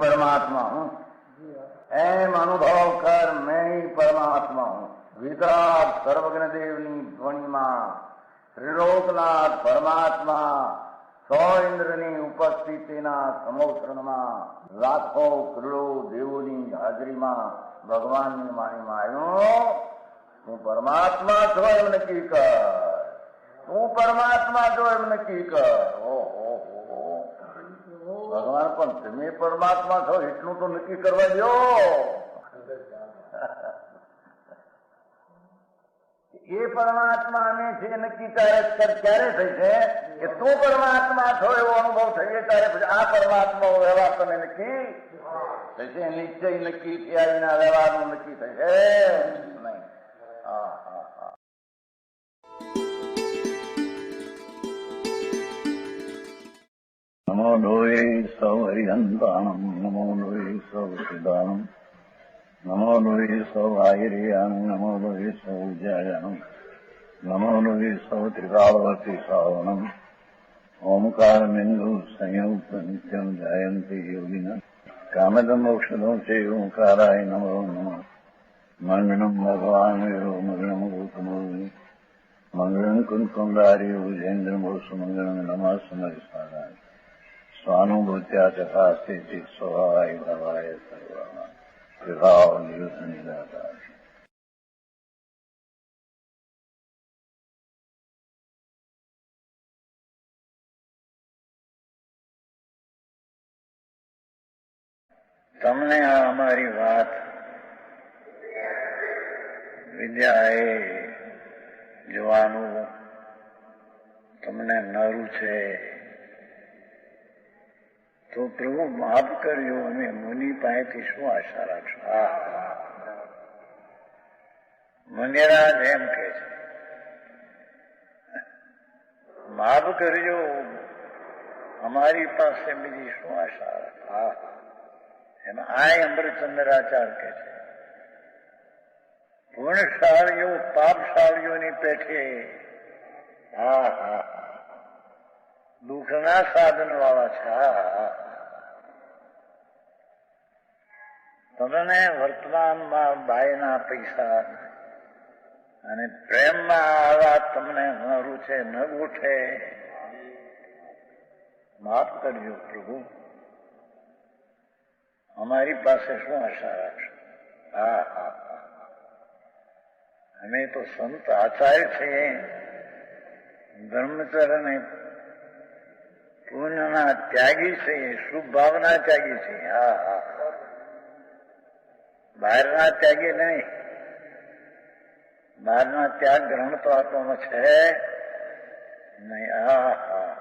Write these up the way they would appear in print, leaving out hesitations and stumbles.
परमात्मा हूँ, एम अनुभव कर मैं ही परमात्मा हूँ। वितराग सर्वज्ञ देवनी ध्वनि में त्रिलोकनाथ परमात्मा सौ इंद्રની ઉપસ્થિતિના સમોત્સવમાં લાખો કરોડો દેવોની હાજરીમાં ભગવાનની વાણીમાં આવ્યો, તું પરમાત્મા છો એમ નક્કી કર, તું પરમાત્મા છો એમ નક્કી કર. ઓહો, ભગવાન પણ તમે પરમાત્મા છો એટલું તો નક્કી કરવા દો. એ પરમાત્માને છે નક્કી ક્યારે થઈ છે કે તું પરમાત્મા છો એવો અનુભવ થઈએ ત્યારે પછી આ પરમાત્મા વ્યવહાર તમે નક્કી થશે. નિશ્ચય નક્કી થયા વિના વ્યવહારનું નક્કી થશે નહીં. હા હા હા. નમો લોહે સૌ હરિહંતાણમ, નમો લોહે સૌ સિદ્ધાણમ, નમો લોહે સૌ આહિર્યાણમ, નમો લોહે સૌ જયાણમ, નમો લોહે સૌ ત્રિકાળવતી શ્રાવણમ. ઓમકાર બિંદુ સંયુક્ત નિત્યમ જાયંતિ યોગિના કામદમ મોક્ષદો છે ઓંકારાય નમો નમઃ. મંગળમ ભગવાન વિરો મંગળમ ગૌતમોર્મિ મંગળમ કુંકુંડાર્યો જૈન્દ્રમો સુમંગળમ નમઃ સમરિસારાય સ્વાનુભૂત્યા ચકાસ્તે સ્વભાવાય ભવાય સર્વા વિભાવ નિયુત નિરાકાર. તમને અમારી વાત વિદ્યાએ જોવાનું તમને નરું છે તો પ્રભુ માફ કર્યો. અમે મુનિ પાસેથી શું આશા રાખશો? મુનિરાજ એમ કે છે માફ કરજો, અમારી પાસે બીજી શું આશા રાખો? એમ આ અમૃતચંદ્રાચાર્ય કે છે પુણ્યશાળીઓ પાપશાળીઓની પેઠે હા હા દુઃખના સાધન વાળા છે. તમને વર્તમાનમાં બાયના પૈસા અને પ્રેમમાં આવા તમને ન રૂચે ન ગોઠે, માફ કરજો પ્રભુ, અમારી પાસે શું આશા રાખશો? હા હા હા. અમે તો સંત આચાર્ય છીએ, બ્રહ્મચર્ય અને પૂર્ણના ત્યાગી છીએ, શુભ ભાવના ત્યાગી છીએ. હા હા. બહારના ત્યાગી નહીં. બહારના ત્યાગ ગ્રહણ તો આપવામાં છે નહીં. હા હા.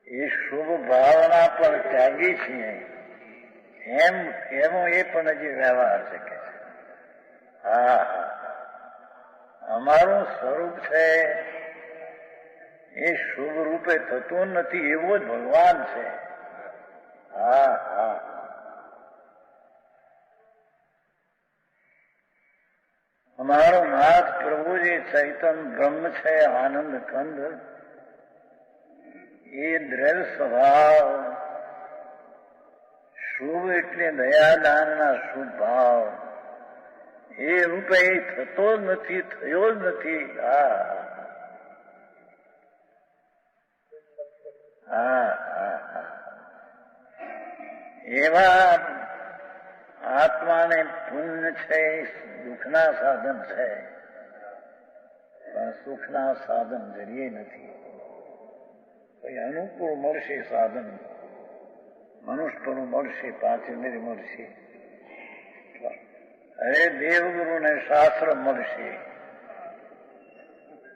એ શુભ ભાવના પણ ત્યાગી છીએ એનો એ પણ હજી વ્યવહાર છે કે છે. હા હા. અમારું સ્વરૂપ છે એ શુભ રૂપે થતું નથી, એવો જ ભગવાન છે. હા હા. અમારો નાથ પ્રભુજી ચૈતન બ્રહ્મ છે, આનંદ કંદ. એ દ્રવ્ય સ્વભાવ શુભ એટલે દયાદાનના શુભ ભાવ એ રૂપે થતો જ નથી, થયો જ નથી. હા હા હા. એવા આત્માને પુણ્ય છે, દુઃખના સાધન છે, પણ સુખના સાધન જરીએ નથી. અનુકૂળ મળશે સાધન, મનુષ્યનું મળશે, પાંચેન્દ્રિય મળશે, અરે દેવગુરુને શાસ્ત્ર મળશે,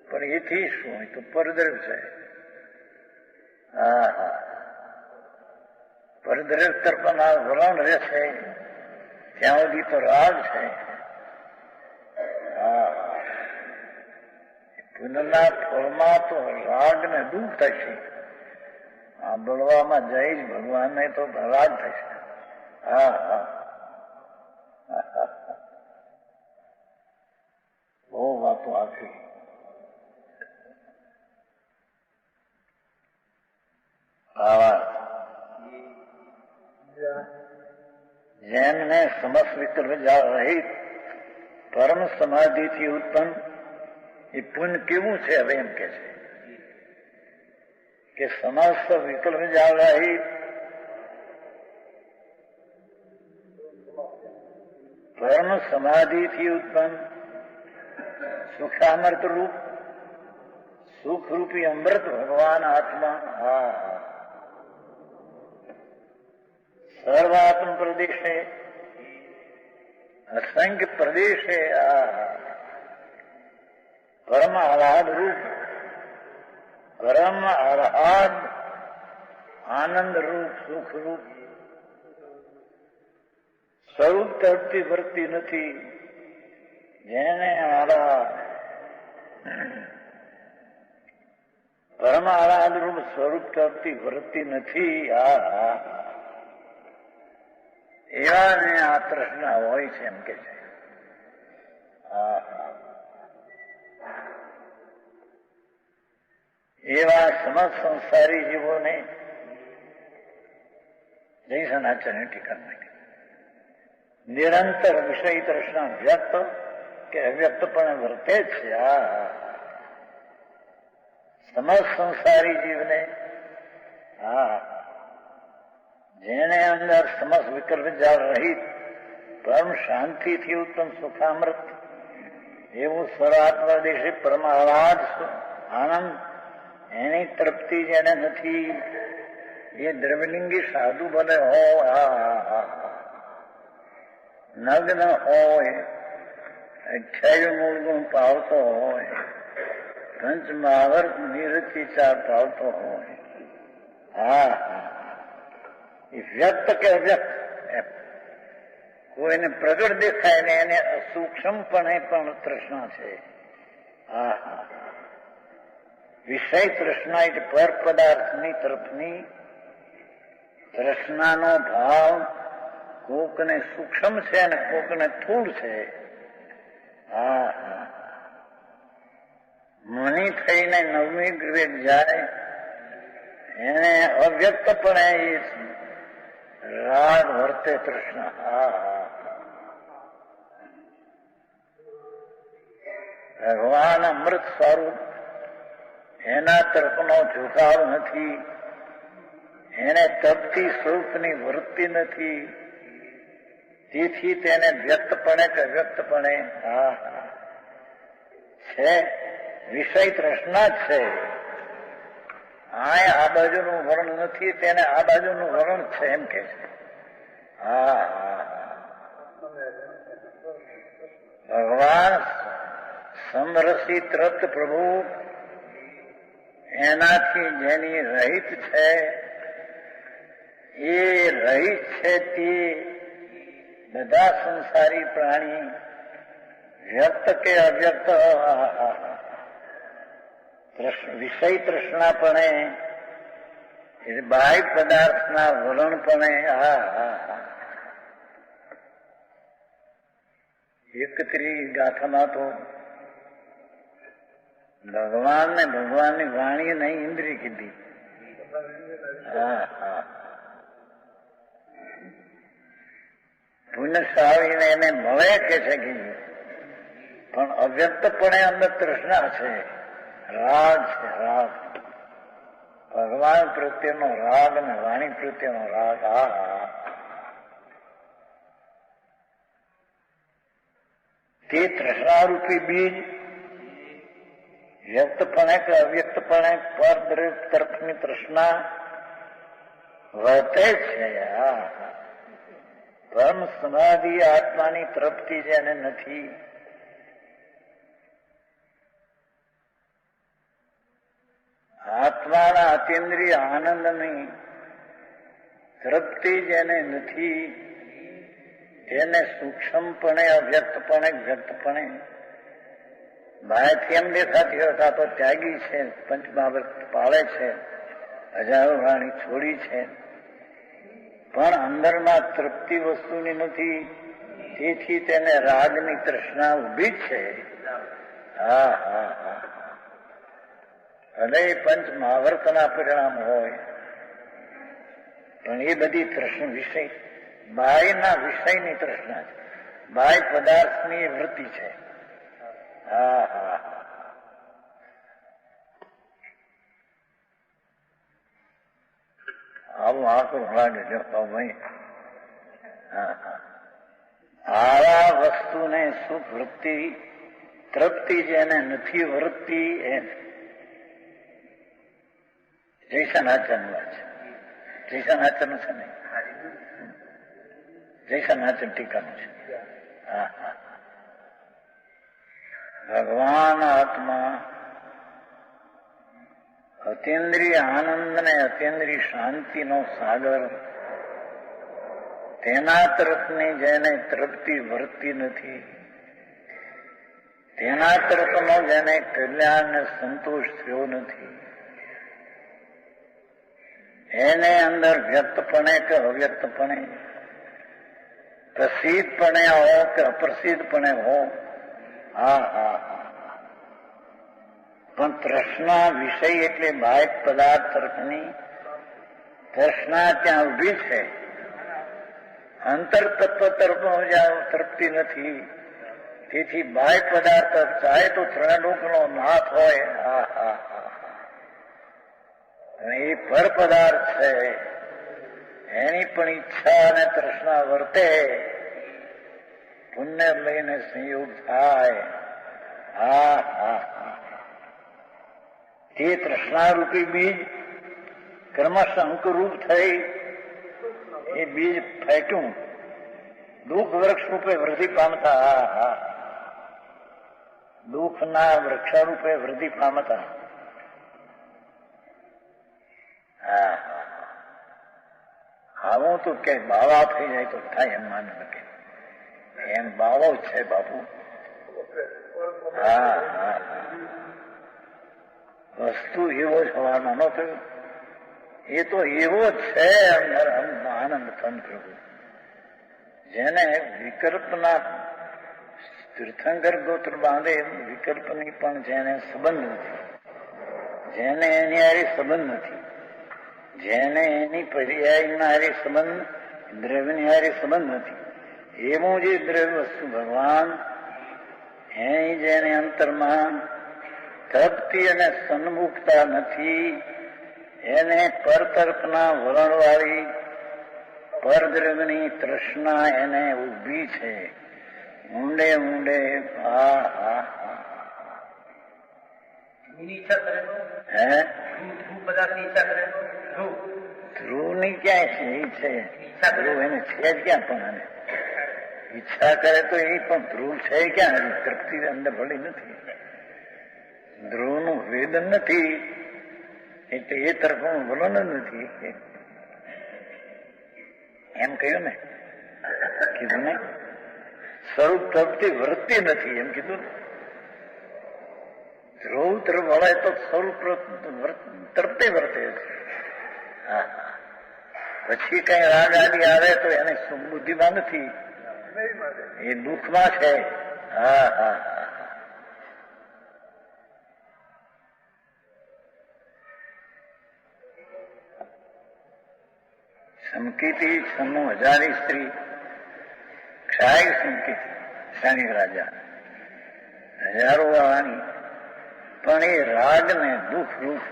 પણ એથી શું? તો પરદ્રવ છે. હા હા. પરદ્રવ તરફના વલણ રહેશે ત્યાં સુધી તો રાગ છે. હા. પુનઃના ફળમાં તો રાગ ને દુઃખ થશે. આ બળવામાં જઈ જ ભગવાનને તો રાગ થશે. હા હા, બહુ વાતો આપી. જેમને સમસ્ત વિકલ્પ રહિત પરમ સમાધિથી ઉત્પન્ન એ પુણ્ય કેવું છે? હવે એમ કે છે કે સમસ્ત વિકલ્પ રહિત પરમ સમાધિથી ઉત્પન્ન સુખામૃત રૂપ સુખરૂપી અમૃત ભગવાન આત્મા. હા, સર્વાત્મ પ્રદેશે અસંખ્ય પ્રદેશે પરમ આહલાદ રૂપ પરમ આહલાદ આનંદ રૂપ સુખ રૂપ સ્વરૂપ તરફથી વર્તી નથી. જેને આહલાદ પરમ આહલાદ રૂપ સ્વરૂપ તરફથી વર્તી નથી. એવાને આ તૃષ્ણા હોય છે એમ કે છે. એવા સમસ્ત સંસારી જીવોને જયસનાચાર્ય ટીકા નાખી. નિરંતર વિષય તૃષ્ણા વ્યક્ત કે અવ્યક્તપણે વર્તે છે. સમસ્ત સંસારી જીવને જેને અંદર સમસ્ત વિકલ્પ જાળ રહિત પરમ શાંતિથી ઉત્તમ સુખામૃત એવું સર્વાત્મા દેશી પરમાહલાદ આનંદ એની તૃપ્તિ જેને નથી, એ દ્રવ્યલિંગી સાધુ ભલે હોય, નગ્ન હોય, 28 મૂળ ગુણ પાવતો હોય, પંચ મહાવર્ત નિવૃત્તિ ચાર પાવતો હોય, એ વ્યક્ત કે અવ્યક્ત કોઈને પ્રગટ દેખાય ને એને સૂક્ષ્મપણે પણ તૃષ્ણા છે. વિષય તૃષ્ણા એટલે પર પદાર્થની તરફની તૃષ્ણાનો ભાવ કોકને સૂક્ષ્મ છે અને કોકને સ્થૂળ છે. મની થઈને 9મી ગ્રેડ જાય એને અવ્યક્તપણે રાગ વર્તે તૃષ્ણા. ભગવાન અમૃત સ્વરૂપ એના તરફનો ઝુકાવ નથી, એને તપતી સ્વરૂપની વૃત્તિ નથી, તેથી તેને વ્યક્તપણે કે વ્યક્તપણે છે વિષય તૃષ્ણા જ છે. આ બાજુનું વર્ણ નથી, તેને આ બાજુનું વર્ણ છે એમ કે છે. ભગવાન સમરસી તૃપ્ત પ્રભુ એનાથી જેની રહિત છે, એ રહિત છે તે બધા સંસારી પ્રાણી વ્યક્ત કે અવ્યક્ત વિષય તૃષ્ણાપણે બાહ્ય પદાર્થના વલણપણે એકત્રી ગાથામાં તો ભગવાનને ભગવાનની વાણી નહીં ઇન્દ્રિય કીધી. પુણ્યશાળીને એને મળે કે છે કે પણ અવ્યક્તપણે અંદર તૃષ્ણા છે, રાગ છે. રાગ ભગવાન પ્રત્યેનો રાગ અને વાણી પ્રત્યેનો રાગ. તે તૃષ્ણારૂપી બીજ વ્યક્તપણે કે અવ્યક્તપણે પર તરફની તૃષ્ણા વર્તે છે. પરમ સમાધિ આત્માની તૃપ્તિ જેને નથી, આત્માના અતિન્દ્રિય આનંદની તૃપ્તિ જેને નથી, તેને સૂક્ષ્મપણે અવ્યક્તપણે વ્યક્તપણે બહારથી એમ દેખાતી હતા તો ત્યાગી છે, પંચમહાવૃત પાળે છે, હજારો વાણી છોડી છે, પણ અંદરમાં તૃપ્તિ વસ્તુની નથી, તેથી તેને રાગની તૃષ્ણા ઉભી જ છે. હા હા હા, ભલે પંચ મહાવર્તના પરિણામ હોય, પણ એ બધી તૃષ્ણા વિષય, બાયના વિષયની તૃષ્ણા છે, બાય પદાર્થની વૃત્તિ છે. હા હા હા, આવું આકરું લાગે જો ભાઈ. હા હા, આવા વસ્તુને સુખ વૃત્તિ તૃપ્તિ જેને નથી વૃત્તિ એ જયસનાચન વાત છે. જયસનાચન છે ને, જયસનાચન ટીકાનું છે. હા હા, ભગવાન આત્મા અતિન્દ્રિય આનંદ ને અતિન્દ્રિય શાંતિનો સાગર, તેના તરફની જેને તૃપ્તિ વૃત્તિ નથી, તેના તરફનો જેને કલ્યાણ ને સંતોષ થયો નથી, એને અંદર વ્યક્તપણે કે અવ્યક્તપણે, પ્રસિદ્ધપણે હો કે અપ્રસિદ્ધપણે હો, હા હા હા, પણ તૃષ્ણા વિષય એટલે બાહ્ય પદાર્થ તરફની તૃષ્ણા ત્યાં ઉભી છે. અંતર તત્વ તરફનો જ્યાં તૃપ્તિ નથી, તેથી બાહ્ય પદાર્થ ચાહે તો ત્રણલોકનો નાથ હોય, હા હા હા, એ પર પદાર્થ છે, એની પણ ઈચ્છા અને તૃષ્ણા વર્તે, પુણ્ય લઈને સંયોગ થાય. હા હા હા, તે તૃષ્ણારૂપી બીજ ક્રમશ અંકુરૂપ થઈ એ બીજ ફેંક્યું, દુઃખ વૃક્ષ રૂપે વૃદ્ધિ પામતા. હા હા, દુઃખના વૃક્ષારૂપે વૃદ્ધિ પામતા. હા હા, આવું તો કે બાવા થઈ જાય તો થાય એમ માન કે એમ બાવો છે બાપુ. હા હા, વસ્તુ એવો જ હોવાનો નતો, એ તો એવો જ છે અંદર આનંદ ખંડ પ્રભુ. જેને વિકલ્પના તીર્થંકર ગોત્ર બાંધે વિકલ્પની પણ જેને સંબંધ નથી, જેને એની હારે સંબંધ નથી, જેને એની પર્યાયના હારે સંબંધ, દ્રવ્યની હારે સંબંધ નથી, એવું જે દ્રવ્ય વસ્તુ ભગવાન એ જેને અંતરમાં તૃપ્તિ અને સન્મુખતા નથી, એને પરતર્પના વલણવાળી પરદ્રવ્યની તૃષ્ણા એને ઉભી છે ઊંડે ઊંડે. હા હા હા, હે ધ્રુવની ક્યાંય છે? એ છે ધ્રુવ, એને છે જ ક્યાં? પણ એને ઈચ્છા કરે તો એ પણ ધ્રુવ છે ક્યાં? તૃપ્તિ અંદર ભળી નથી, ધ્રુવનું વેદન નથી, એટલે એ તરફનું વલણ નથી. એમ કહ્યું ને, કીધું ને, સ્વરૂપ તરફથી વૃત્તિ નથી એમ કીધું ને. ધ્રુવ તરફ વળે તો સ્વરૂપ તરફથી વર્તે છે. હા, પછી કઈ રાગ આદિ આવે તો એને બુદ્ધિમાં નથી, એ દુઃખમાં છે. હા હા હા, સમકીતિ સમૂહ હજારી સ્ત્રી, ક્ષાય સમકીતિ ક્ષણિક રાજા, હજારો વાળાની, પણ એ રાગને દુઃખ રૂપ,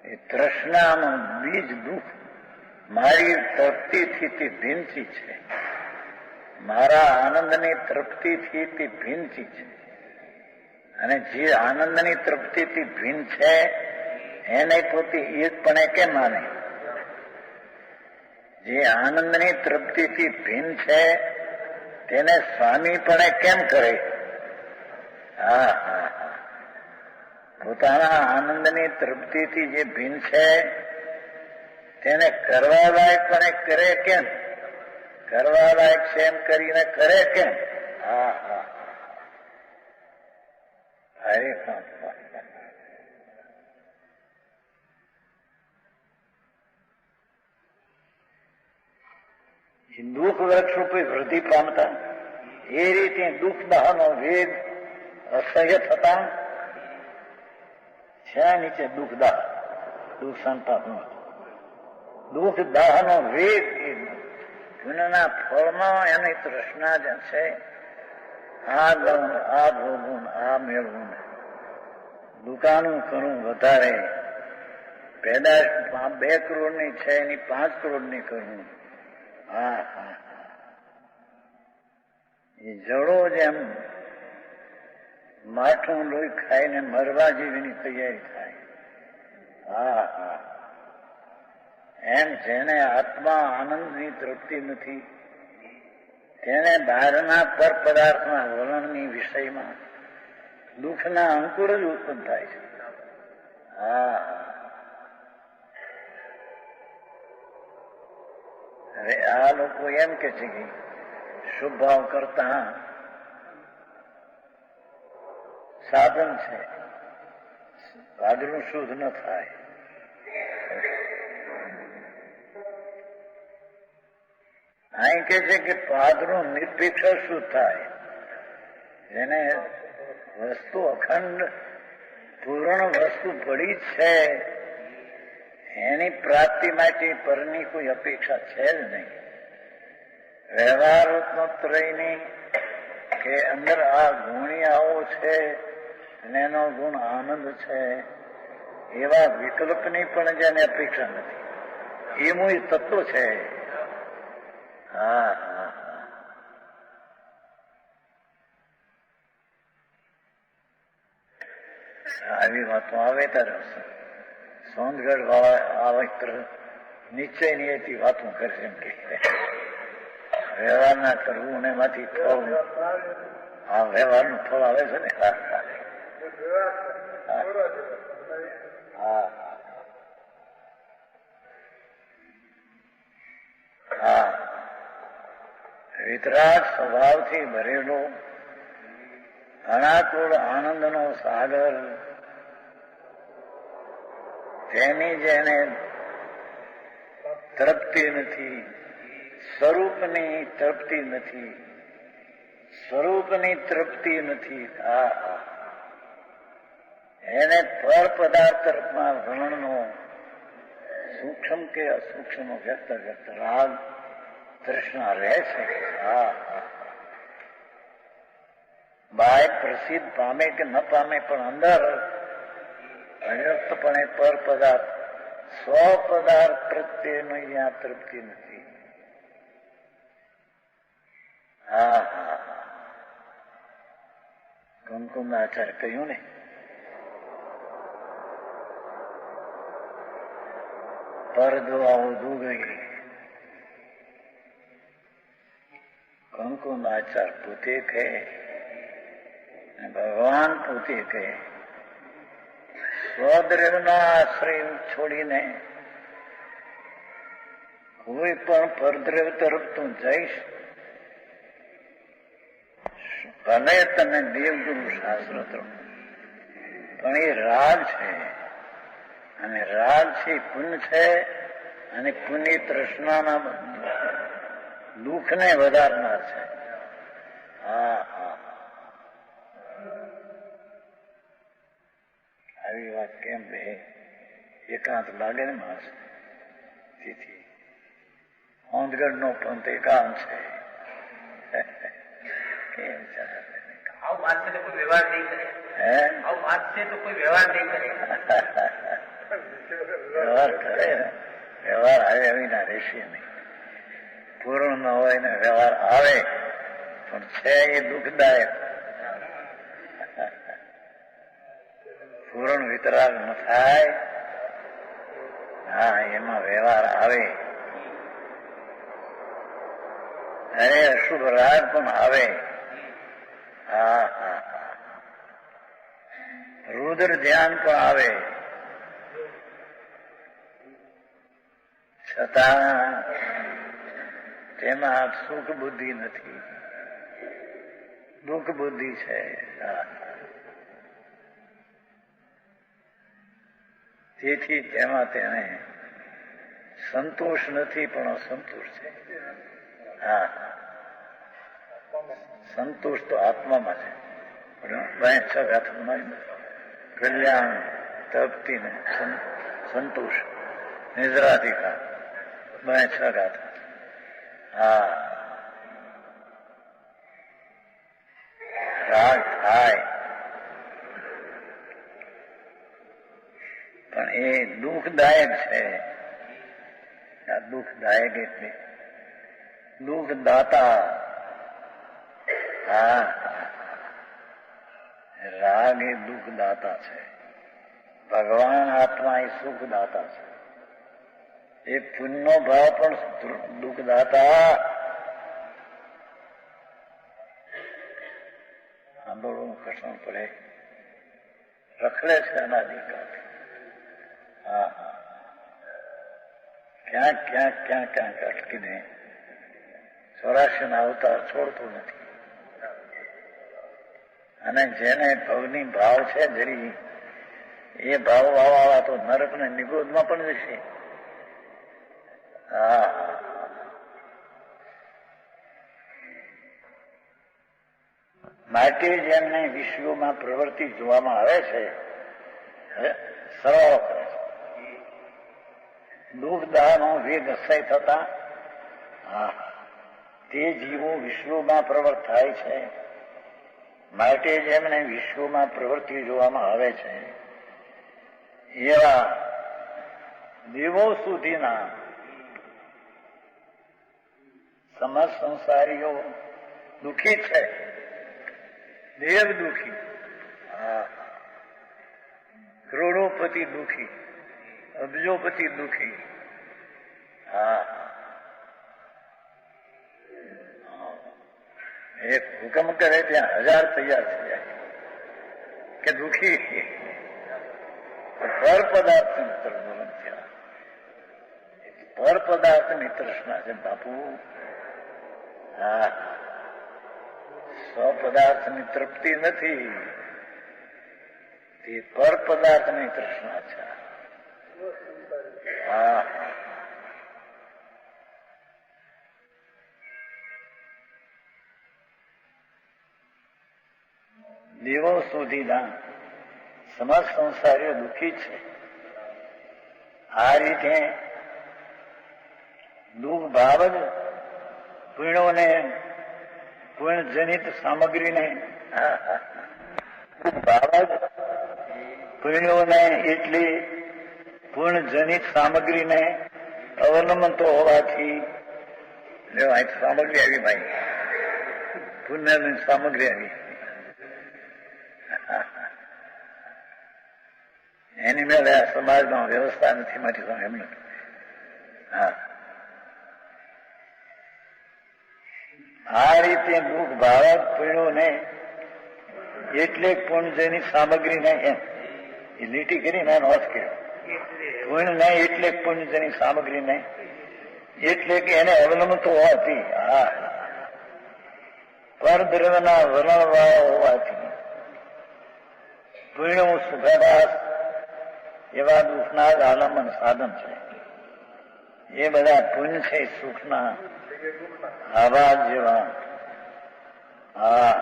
એ તૃષ્ણાનું બીજ દુઃખ મારી તૃપ્તિથી તે ભિન્નથી છે, મારા આનંદની તૃપ્તિથી તે ભિન્નથી છે. અને જે આનંદની તૃપ્તિથી ભિન્ન છે એને પોતે એકપણે કેમ માને? જે આનંદની તૃપ્તિથી ભિન્ન છે તેને સ્વામીપણે કેમ કરે? હા હા હા, પોતાના આનંદની તૃપ્તિથી જે ભિન્ન છે તેને કરવા લાયક પણ કરે કેમ? કરવા લાયક છે એમ કરીને કરે કેમ? હા હા, અરે એ દુઃખ વૃક્ષ રૂપે વૃદ્ધિ પામતા, એ રીતે દુઃખ દાહનો વેગ અસહ્ય થતા છે. નીચે દુઃખ દાહ, દુઃખ સંતાપ, દુઃખ દાહનો વેગ પુણ્યના ફળમાં એની તૃષ્ણા જે છે, આ ગણ, આ ભોગવું, આ મેળવું, દુકાનું કરવું વધારે, પેદાશ 2 કરોડની છે એની 5 કરોડની કરવું. હા હા, એ જડો જેમ માઠું લોહી ખાઈને મરવા જેવીની તૈયારી થાય. હા હા, એમ જેને આત્મા આનંદની તૃપ્તિ નથી, તેને બહારના પર પદાર્થના વલણની વિષયમાં દુઃખના અંકુર જ ઉત્પન્ન થાય છે. હા હા, હવે આ લોકો એમ કે છે કે શુભ ભાવ કરતા સાધન છે, ભાગનું શુદ્ધ ન થાય. અહીં કે છે કે પાદનું નિર્ભિક્ષ શુદ્ધ થાય, જેને વસ્તુ અખંડ પૂર્ણ વસ્તુ પડી છે એની પ્રાપ્તિ માટે પરની કોઈ અપેક્ષા છે જ નહીં. વ્યવહારોત્તરયની કે અંદર આ ગુણી આવો છે અને એનો ગુણ આનંદ છે, એવા વિકલ્પની પણ જેને અપેક્ષા નથી, એ મૂળ તત્વ છે. હા હા, આવી વાતો આવે ત્યારે સોનગઢ વાળા આ વખત નિશ્ચયની એથી વાતો કરશે એમ કે વ્યવહાર ના કરવું ને એમાંથી ફળ, આ વ્યવહારનું ફળ આવે છે ને. હા હા, વિતરાગ સ્વભાવથી ભરેલો અનાકુળ આનંદનો સાગર, તેની જેને તૃપ્તિ નથી, સ્વરૂપની તૃપ્તિ નથી, સ્વરૂપની તૃપ્તિ નથી. એને પર પદાર્થમાં વર્ણનો સૂક્ષ્મ કે અસૂક્ષ્મ વ્યક્ત રાગ તૃષ્ણા રહે છે. બાય પ્રસિદ્ધ પામે કે ન પામે, પણ અંદર અવ્યક્તપણે પર પદાર્થ સ્વ પદાર્થ પ્રત્યેનો અહીંયા તૃપ્તિ નથી. હા હા, કુમકુમાચાર્ય કહ્યું ને, પર દુઆઓ દૂ ગઈ. કંકુમાચાર્ય પોતે કહે, ભગવાન પોતે કહે, સ્વદ્રવના આશ્રય છોડીને કોઈ પણ પરદ્રવ તરફ તું જઈશ, ભલે તને દેવગુરુ શાસ્ત્ર તરફ, પણ એ રાગ છે, અને રાગ છે પુણ્ય છે, અને પુણ્ય તૃષ્ણાના દુઃખને વધારનાર છે. હા હા, આવી વાત કેમ બે એકાંત લાગે ને માણસ. તેથી હોંદગઢ નો પંથ એકાંત છે. કેમ ચાલે? આવું વાત છે તો કોઈ વ્યવહાર નહીં કરે. હે, આવું વાત છે તો કોઈ વ્યવહાર નહીં કરે. વ્યવહાર કરે ને, વ્યવહાર આવે એવી રહેશે નહીં. પૂર્ણ ન હોય ને વ્યવહાર આવે, પણ છે એ દુઃખદાયક. પૂર્ણ વિતરાગ ન થાય, હા એમાં વ્યવહાર આવે, અને અશુભ રાગ પણ આવે. હા હા, રુદ્ર ધ્યાન પણ આવે, છતાં તેમાં સુખ બુદ્ધિ નથી, દુઃખ બુદ્ધિ છે. તેથી તેમાં તેને સંતોષ નથી, પણ અસંતોષ છે. હા, સંતોષ તો આત્મામાં છે. પણ 6 ગાથામાં કલ્યાણ, તૃપ્તિ ને સંતોષ, નિદ્રાધિકાર, 6 ગાથા. હા, રાગ થાય પણ એ દુઃખદાયક છે. આ દુઃખદાયક એટલે દુઃખદાતા. હા, રાગ એ દુઃખદાતા છે. ભગવાન આત્મા એ સુખદાતા છે. એ પુણ્યનો ભાવ પણ દુઃખદાતા. આંદોલન કશું પડે રખડે છે અનાદિકાળ. હા, ક્યાંક ક્યાંક ક્યાંક ક્યાંક અટકીને 84 અવતાર છોડતો નથી. અને જેને ભવની ભાવ છે જરી એ ભાવ વાળા તો નરક ને નિગોદમાં પણ જશે. હા, માટે જેમને વિશ્વમાં પ્રવૃત્તિ જોવામાં આવે છે સરળ કરે છે. દુઃખદાહનો વેગ અસહ્ય થતા તે જીવો વિશ્વમાં પ્રવૃત્ત થાય છે. માટે જેમને વિશ્વમાં પ્રવૃત્તિ જોવામાં આવે છે એવા દેવો સુધીના સમસ્ત સંસારીઓ દુઃખી છે. દેવ દુઃખી, કરોડોપતિ દુઃખી, અબજોપતિ દુઃખી. હા, એક હુકમ કરે ત્યાં 1000 તૈયાર થઈ જાય કે દુઃખી. પર પદાર્થ મિત્ર બોલન થયા. પર પદાર્થની તૃષ્ણા છે બાપુ. હા, સ્વપદાર્થની તૃપ્તિ નથી, તે પર પદાર્થની તૃષ્ણા છે. હા, દેવો સુધીના સમસ્ત સંસારીઓ દુઃખી છે. આ રીતે દુઃખ ભાવ જ પુણ્યોને પુણ્યજનિત સામગ્રીને ભાવ જ પુણ્યોને એટલી પુણ્યજનિત સામગ્રીને અવલંબતો હોવાથી સામગ્રી આવી ભાઈ, પુણ્યની સામગ્રી આવી. એની મેળે આ સમાજમાં વ્યવસ્થા નથી માટે એમ નથી. હા, આ રીતે દુઃખ ભાવક પુણ્યોને એટલે પુણ્યની સામગ્રીને એમ એ લીટી કરીને એનો અર્થ કર્યો. પુણ્યને એટલે પુણ્યની સામગ્રીને એટલે કે એને અવલંબતો હોવાથી, હા, પરદ્રવ્યના વલણવાળા હોવાથી પુણ્યો સુખાદાસ એવા દુઃખના જ આલંબન સાધન છે. એ બધા પુણ્ય છે સુખના આવા જેવા. હા,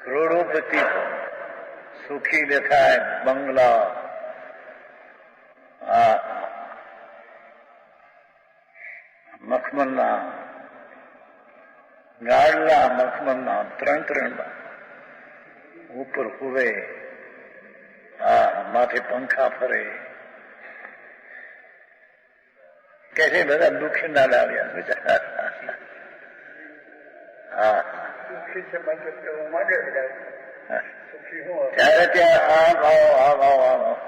કરોડોપતિ સુખી દેખાય બંગલા. હા, મખમલના ગાડલા, મખમલના 3 ઉપર હુવે. હા, માથે પંખા ફરે. કે છે બધા દુઃખી ના લાવ્યા. હા, ત્યારે ત્યાં આ ભાવ આ ભાવ આ ભાવ.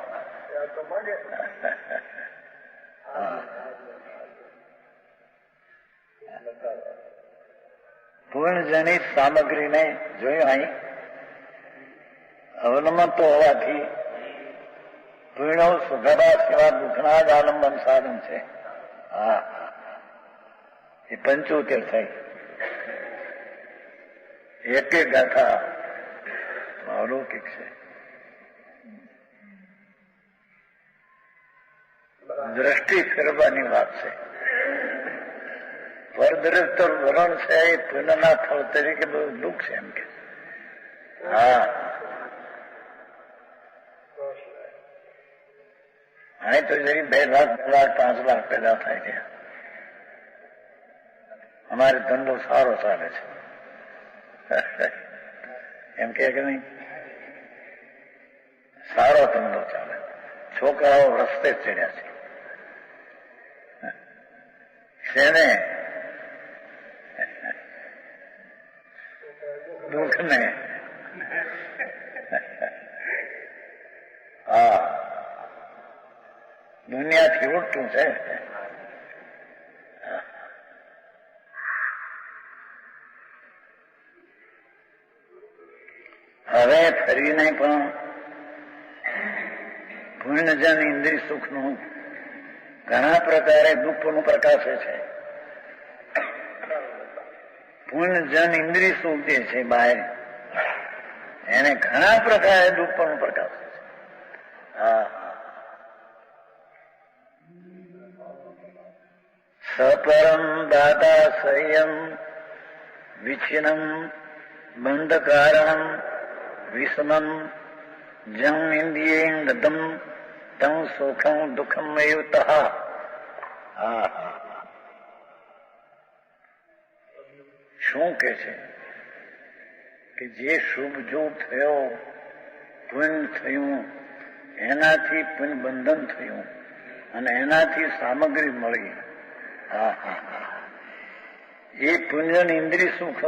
પૂર્ણજનિત સામગ્રીને જોયું અહીં અવલંબન તો હોવાથી પૂર્ણો સુગભા સેવા દુઃખના જ આલંબન સાધન છે. હા, એ 75 થઈ. એક ગાથા અલૌકિક છે. દ્રષ્ટિ ફેરવવાની વાત છે. પરદ્રષ્ટ વરણ છે એ પુણ્યના ફળ તરીકે બહુ દુઃખ છે એમ કે. હા, અહીં તો જરી 2 લાખ 2 લાખ 5 લાખ પેદા થાય છે. અમારે ધંધો સારો ચાલે છે એમ કે નહીં? સારો ધંધો ચાલે. છોકરાઓ રસ્તે ચડ્યા છે. શેને? દુઃખ ને. હા, દુનિયાથી ઉઠતું છે. હવે ફરીને પણ પૂર્ણજન ઇન્દ્રિય સુખનું ઘણા પ્રકારે દુઃખનું પ્રકાશે છે. પૂર્ણજન ઇન્દ્રિય સુખ જે છે બહાર, એને ઘણા પ્રકારે દુઃખનું પ્રકાશે છે. હા, સપરમ દાતા સંયમ વિચ્છિન્નમ બંધ કારણમ વિષમમ જમ ઇન્દ્રિયેન્ગતમ તમ સુખમ દુઃખમ એવતઃ. શું કે છે કે જે શુભ જો થયો, પુણ્ય થયું, એનાથી પુણ્ય બંધન થયું અને એનાથી સામગ્રી મળી. એ પુણ્ય ઇન્દ્રિય સુખ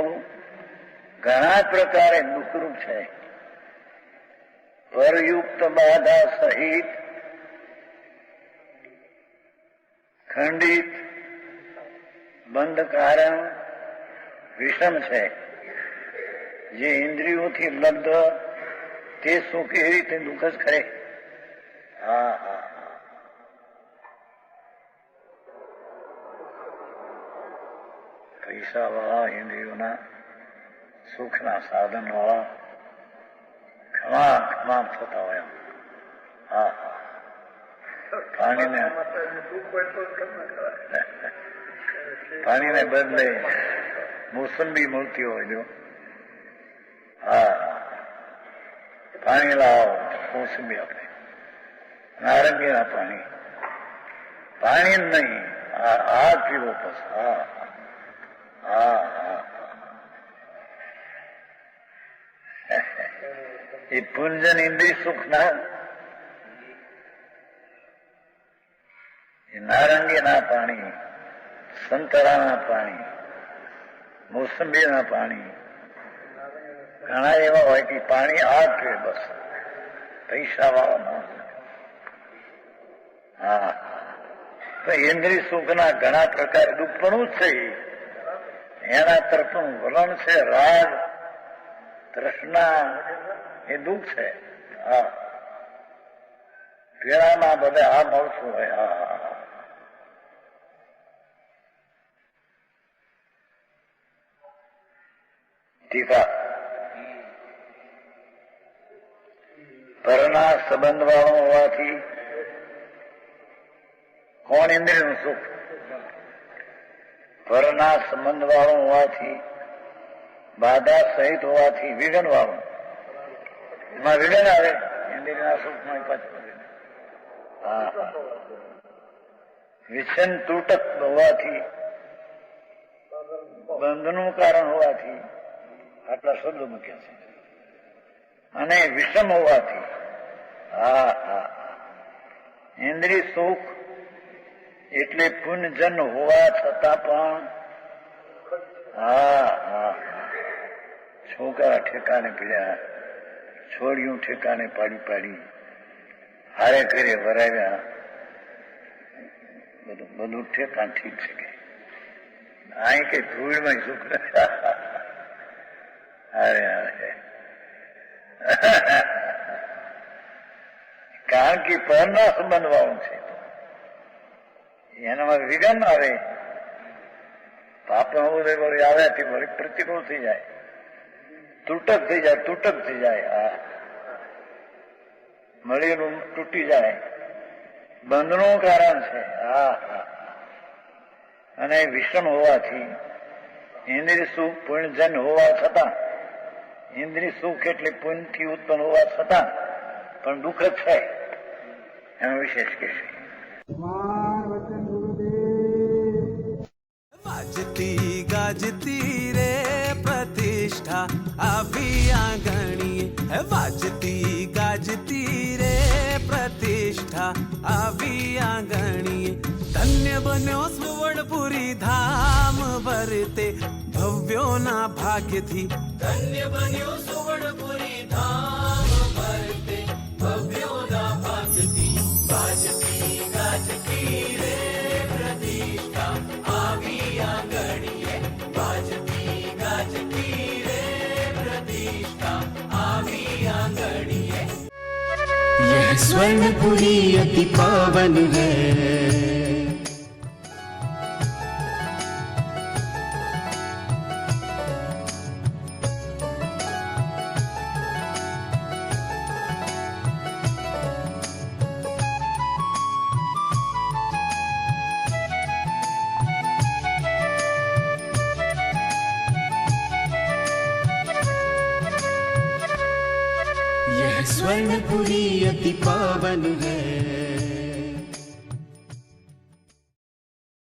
ઘણા પ્રકારે દુઃખરૂપ છે. પરયુક્ત બાધા સહિત ખંડિત બંધ કારણ વિષમ છે. જે ઇન્દ્રિયોથી લબ્ધ તે સુખ એ રીતે દુઃખ જ ખરે. પૈસા વાળા ઇન્દ્રિયોના સુખના સાધન વાળા ખમા થતા હોય. પાણીને બદલે મોસંબી મળતી હોય જો. પાણી લાવો, મોસંબી આપે. નારંગીના પાણી જ નહીં, આ પીવો પછી. એ પુંજન ઇન્દ્રિય સુખના નારંગીના પાણી, સંતરાના પાણી, મોસંબીના પાણી ઘણા એવા હોય કે પાણી આ જ પીવે બસ, પૈસા વાળા ના. તો ઇન્દ્રિય સુખના ઘણા પ્રકાર દુઃખપણું જ છે. એના તરફનું વલણ છે રાગ, તૃષ્ણા, એ દુઃખ છે. પેલામાં બધે આ મળશું હોય. ટીકા. પરના સંબંધ વાળો હોવાથી કોણ ઇન્દ્રિયનું સુખ? પરના સંબંધ વાળો હોવાથી, બાધા સહિત હોવાથી વિઘન વાળું. એમાં વિઘન આવે ઇન્દ્રિયના સુખમાં પાછું. વિચ્છિન્ન તૂટક હોવાથી, બંધનું કારણ હોવાથી આટલા શબ્દો મૂક્યા છે. અને વિષમ હોવાથી ઇન્દ્રિય સુખ એટલે પુણ્યજન હોવા છતાં પણ છોકરા ઠેકાને પીડ્યા, છોડ્યું ઠેકાને પાડી હારે કરે વરાવ્યા, બધું ઠેકાણ ઠીક છે કે અહીં કઈ ધૂળમાં સુખ અરે કારણ કે પરના સંબંધ વાળું છે. એનામાં વિઘન આવે, પાપનો ઉદય વળી આવ્યાથી વળી પ્રતિકૂળ થઈ જાય, તૂટક થઈ જાય. મળેલું તૂટી જાય, બંધનું કારણ છે. અને વિષમ હોવાથી ઇન્દ્રિય સુખ પુણ્યજન હોવા છતાં, ઇન્દ્રિય સુખ એટલે પુણ્યથી ઉત્પન્ન હોવા છતાં પણ દુઃખ જ છે, એનો વિશેષ કે છે. વાજતી ગાજતી રે પ્રતિષ્ઠા આવી આંગણીએ, વાજતી ગાજતી રે પ્રતિષ્ઠા આવી આંગણીએ, ધન્ય બન્યો સુવર્ણપુરી ધામ વર્તે ભવ્યોના ભાગ્યથી, ધન્ય બન્યો સુવર્ણપુરી ધામ વર્તે ભવ્યોના ભાગ્યથી, વાજતી ગાજતી રે પ્રતિષ્ઠા આવી આંગણીએ, વાજતી ગાજતી રે પ્રતિષ્ઠા આવી આંગણીએ. यह स्वर्णपुरी अति पावन है, यह स्वर्णपुरी अति पावन है.